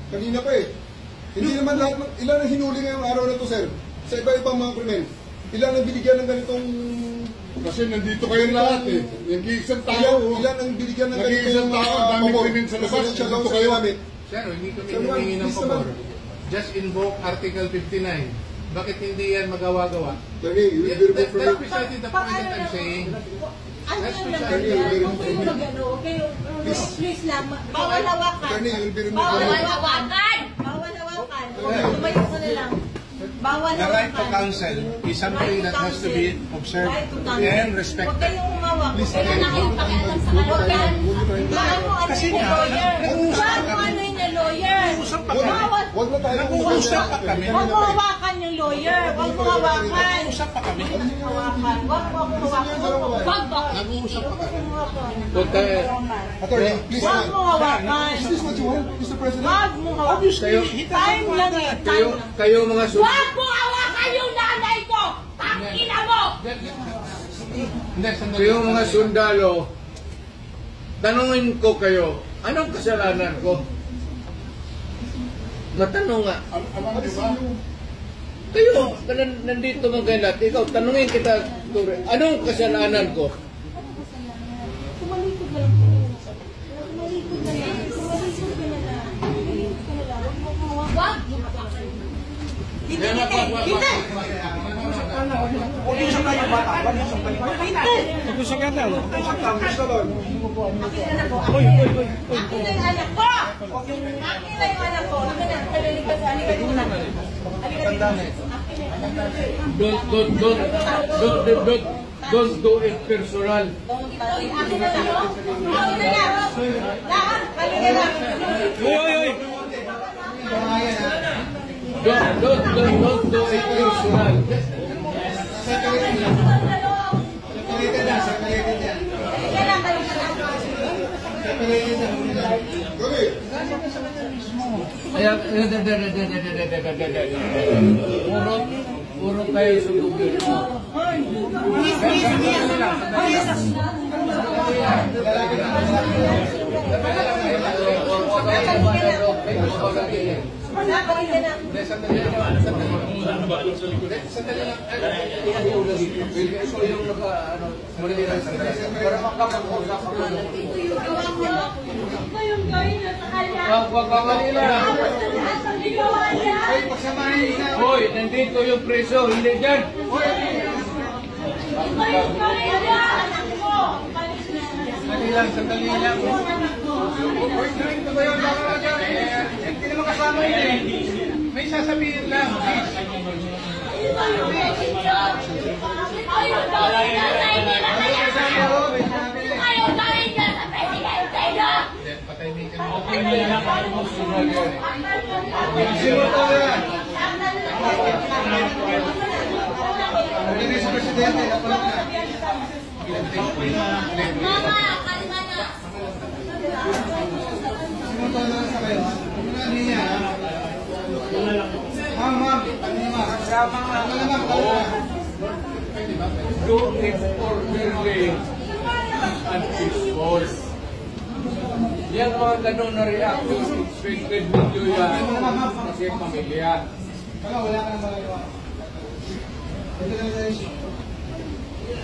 Kanina pa eh. Hindi naman lahat, ilan ang hinuli ngayong araw na to, sir? Sa iba-ibang mga krimen. Ilan ang binigyan ng ganitong... Kasi nandito kayo lahat eh. Nag-iisang tao. Ilan ang binigyan ng ganitong... Nag-iisang tao, dami krimen sa labas. Nandito kayo namin. Sir, hindi kami humingi ng pabor. Just invoke Article 59. Bakit hindi yan magawa-gawa? That's precisely the point that I'm saying. Please lang, bawal hawakan. Bawal hawakan! Bawal hawakan. Tumayo ka na lang. Bawal hawakan. The right to counsel is something that has to be observed and respected. Huwag kayong umawak. Huwag ka na kayong pakialam sa kanila. Huwag yan. Kasi nga, ano yung lawyer? Huwag na tayo. Nag-uusap pa kami. Huwag mo hawakan yung lawyer. Huwag mo hawakan. Nag-uusap pa kami. Hawakan. Huwag mo hawakan. Huwag. Nag-uusap pa kami. Attorney, please. Huwag mo hawakan. Is this what you want, Mr. President? Huwag mo hawakan. Time lang eh. Kayo mga Huwag mo hawakan yung nanay ko! Tangina mo! Kayo mga sundalo, tanungin ko kayo, anong kasalanan ko? Matanong nga. Kayo, nandito mga kayo lahat, ikaw, tanungin kita, anong kasalanan ko? Tumalikod na lang po. Tumalikod na lang. Tumalikod ka na lang. Tumalikod ka na lang. Huwag mo hawakan. Huwag mo hawakan. Hindi! Huwag yung isang tayo bata. Huwag yung isang tayo bata. Huwag yung isang tayo bata. Akin na po. Akin na yung anak ko! Akin na yung anak ko. Akin na. Halika muna. Halika dito. Don't do it personal. Akin na lang. Akin na lang. Lahat. Halika lang. Don't do it personal. Puro kayo sa gobyerno. Hoy, nandito yung preso, hindi dyan. Sandali lang. Hindi naman kasama yun eh. May sasabihin lang. Do it orderly and peaceful. Yan mga ganun na reaction, expected video yan kasi pamilya.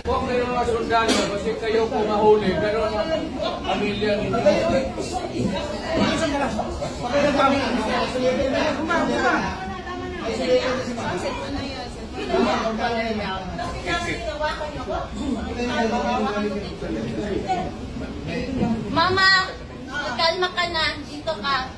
Huwag na yung mga sundalo kasi kayo kung mahuli, pero pamilya ninyo. Mama, kalma ka na. Dito ka.